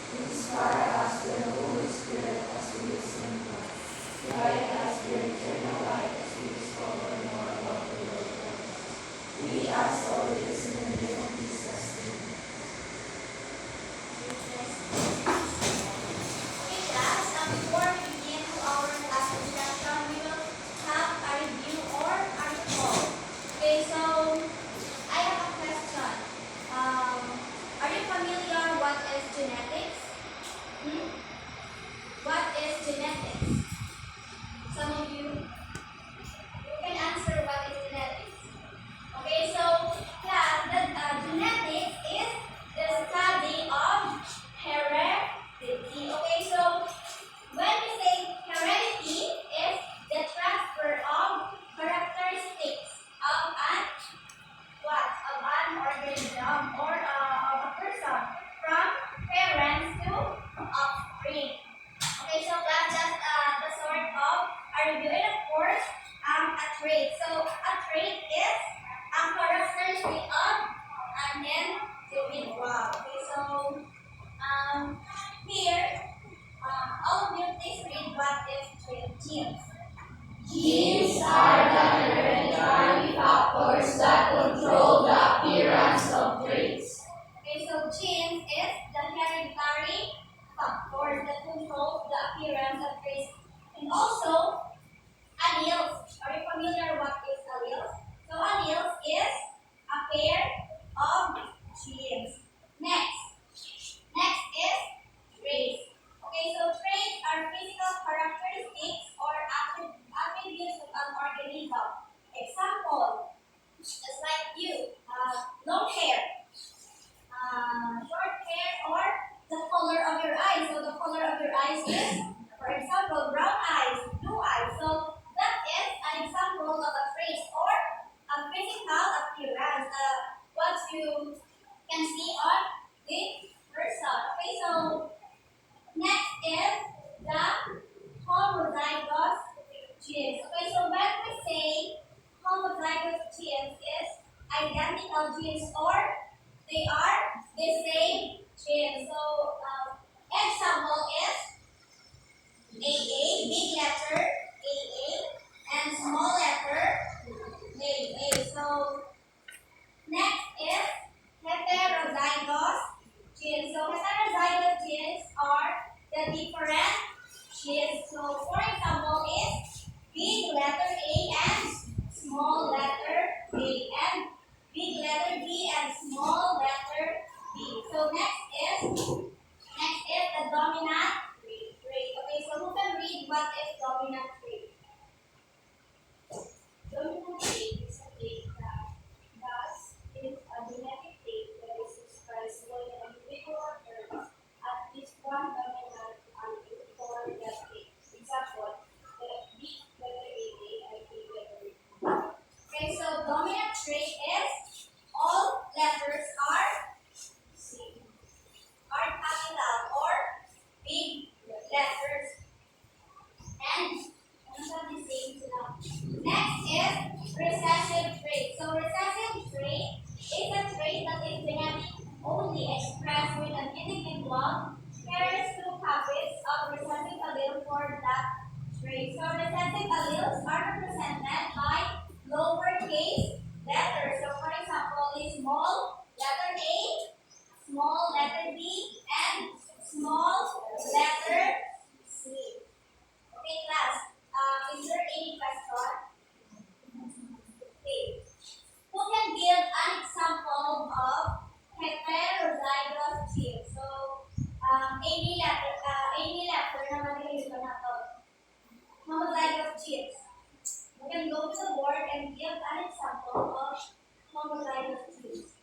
Inspire us with the Holy Spirit as we listen. Guide us with eternal light as we discover more about the Lord. We ask all this in the name of Jesus. Okay, class, before we begin to our class discussion, we will have a review or a recall. Okay, so I have a question. Are you familiar what is genetics? What is genetics? Some of you can answer what is genetics. Okay, so class, genetics is the study of heredity. Okay, so when we say heredity is the transfer of characteristics of an organism or of a person from parents to offspring. Okay, so that's just the sort of a review. And of course, a trait. So a trait is a characteristic of an individual. Okay, so here, all of you please read what is genes. Genes are the hereditary factors that control the appearance of traits. Okay, so genes is the hereditary factors that control the appearance of traits. And also, alleles. Are you familiar what is alleles? So alleles is a pair of genes. Next is traits. Okay, so traits are physical characteristics or attributes of an organism. Example, just like you, long hair, short hair, or the color of your eyes. So the color of your eyes is, for example, brown eyes, blue eyes. So that is an example of a trait or a physical appearance. What you can see on the person. Okay, so next is the homozygous genes. Okay, so when we say homozygous genes is identical genes or they are the same gene. So example is AA, big letter AA, and small letter AA. So next is heterozygous genes. So heterozygous genes are the different genes. So for example is big letter A and small letter A and big letter B and small letter B. So next is the dominant trait. Okay, so who can read what is dominant trait? Dominant trait is a trait that thus is a genetic trait that is expressed when an individual occurs at least one dominant allele for that trait. Example, the big letter A and big letter B. Okay, so dominant trait is all letters are capital or big letters and most of the same now. Next is recessive trait. So recessive trait is a trait that is genetic only expressed with an individual carries two copies of recessive allele for that trait. So recessive alleles are represented by lowercase letters. So for example, the small letter A, small letter B, and small letter C. Okay, class. Is there any question? Okay. Who can give an example of heterozygous genes? So, any letter na mag-release na ito. Homozygous genes. You can go to the board and give an example of homozygous genes.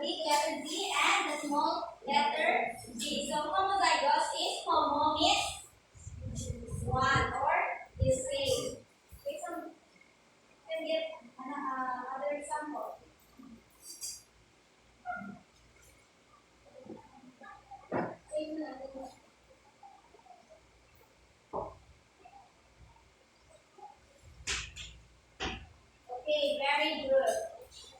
big letter Z and the small letter G. So homozygous is homo means one or the same. Okay, so can give another example. Okay, very good.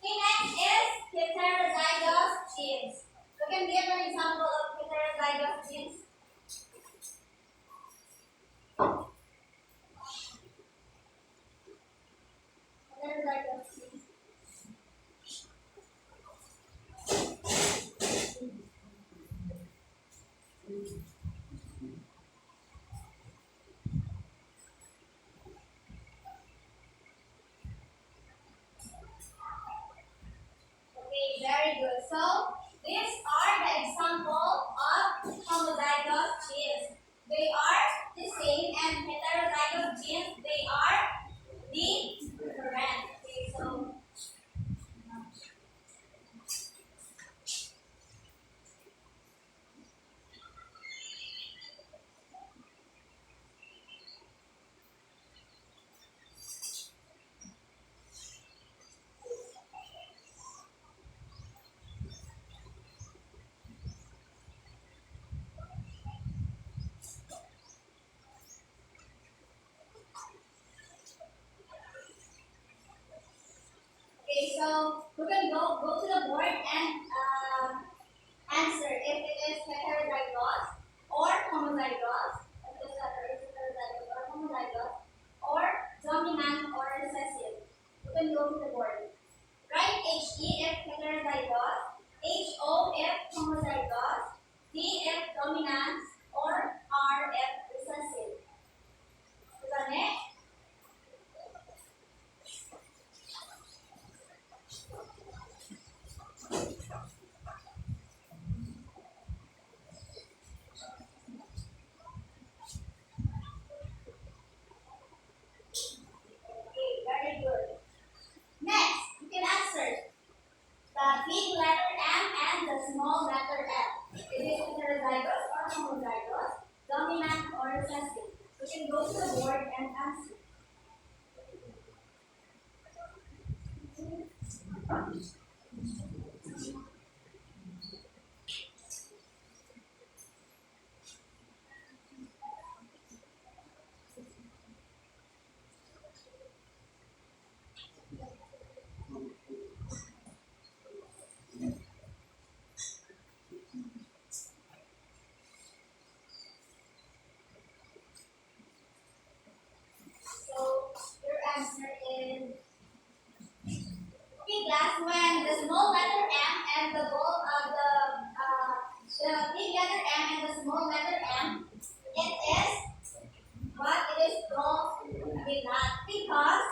Okay, next is heterozygous genes. You can give an example of heterozygous genes. Heterozygous genes. Okay, very good. So these are the example of homozygous genes. They are the same, and heterozygous genes they are different. Okay, so okay, so we can go to the board and answer if it is heterozygous or homozygous. If it is heterozygous or homozygous, or dominant or recessive. You can go to the board. Write HE if heterozygous, HO if homozygous, D if dominant, or R if recessive. Is it? Okay, very good. Next, you can answer the big letter M and the small letter F. Is it heterozygous or homozygous, dominant or recessive? You can go to the board and answer. So your answer is okay, class. When the small letter M and the big letter M and the small letter M, it is what it is dominant because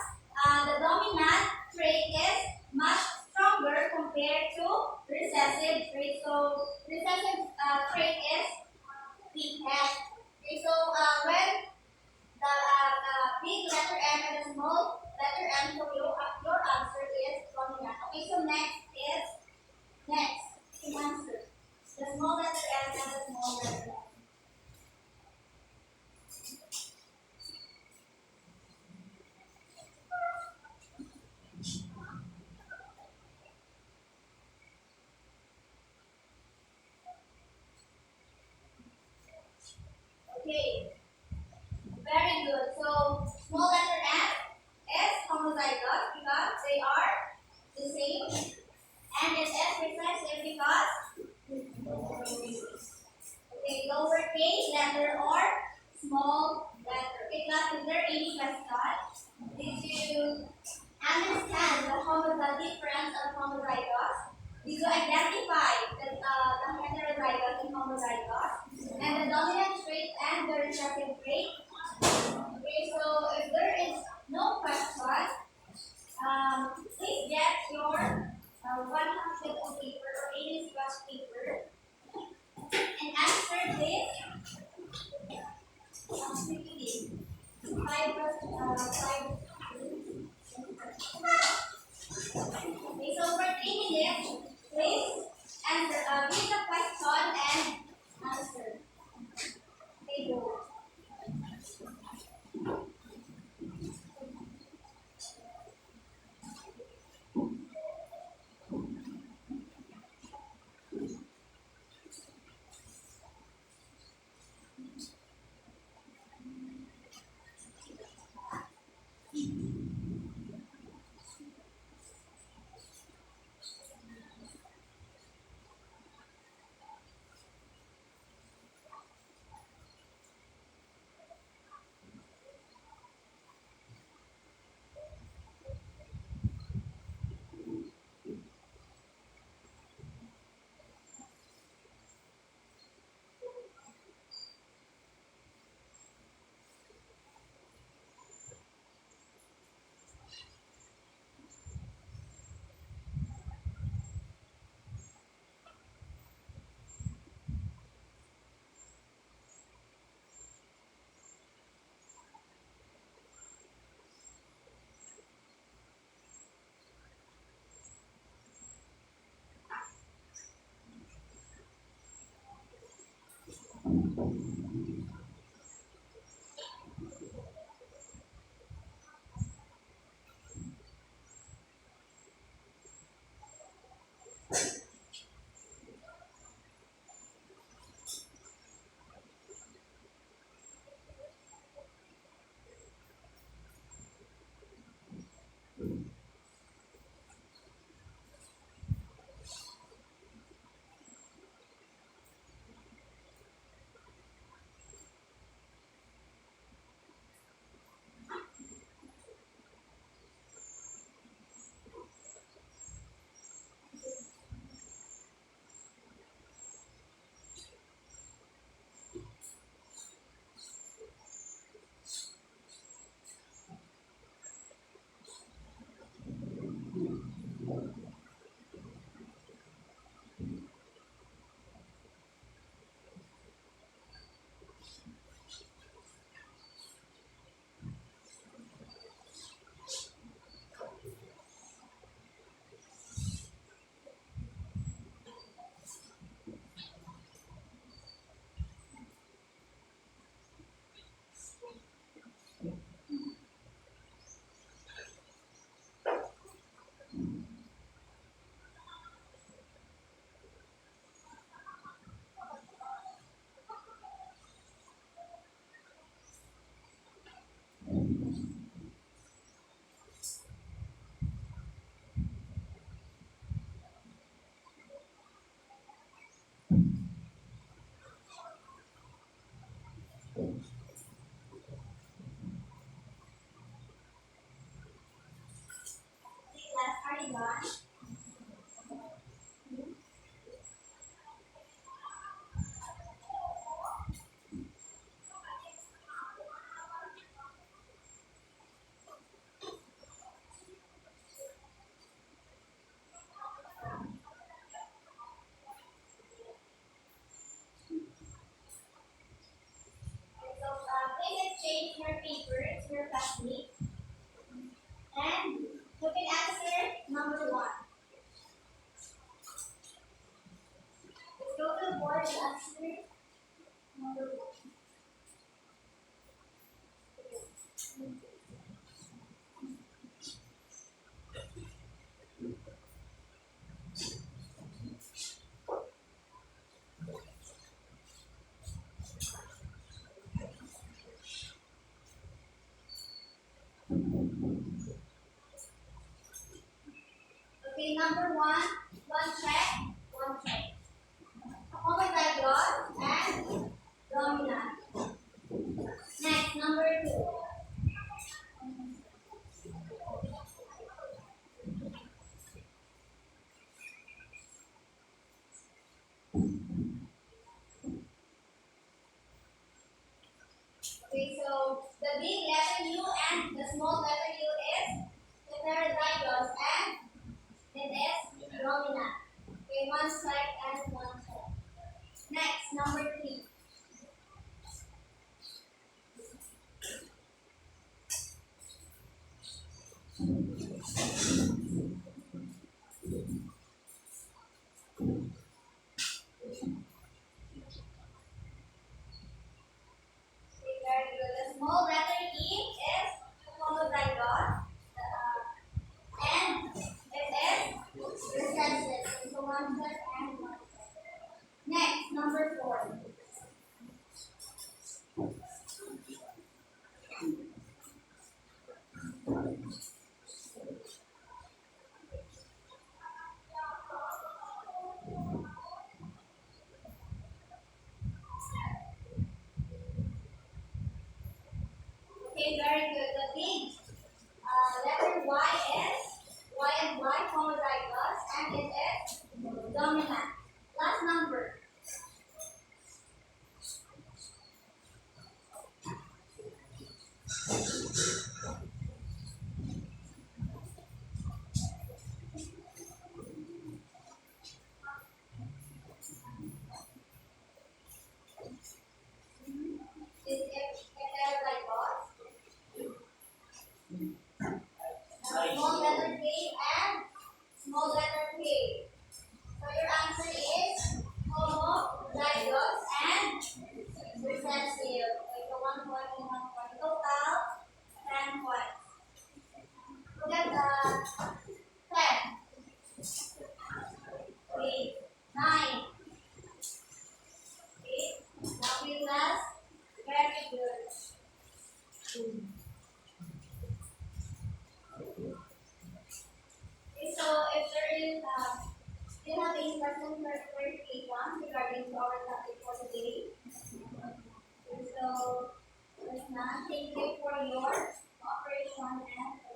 the dominant trait is much stronger compared to recessive trait. So recessive trait is weakness. Okay, so when the big letter M and the small letter M, so your answer is dominant. Okay, so next you answer the small letter M and the small letter M. Okay, very good. So small letter M is homozygous because they are the same, and it is recessive because okay, lowercase letter or small letter. Okay, class, is there any question? Did you understand the difference of homozygous? Did you identify the heterozygous and homozygous, and the dominant trait and the recessive trait? Okay, so if there is no question, please get your 100 on paper or 80 scratch paper and answer this quickly. Five. Okay, so for 3 minutes, please Class, are you done? So, please exchange your papers, your classmates, and you can answer number one. Let's go to the board and answer number one. Okay, number one check, one check. Homozygous and dominant. Next, number two. Okay, so the big letter U and the small letter U is heterozygous and it is dominant. Okay, one side and one side. Next, number three. Okay, very good. The small letter E is homozygous and it is recessive. So one side and one side. Next, number four. Okay, very good. The big letter Y is Y and Y homozygous and it is dominant. if there is, do you have any questions or clarification regarding to our topic for today? So, there's none. Thank you for your cooperation and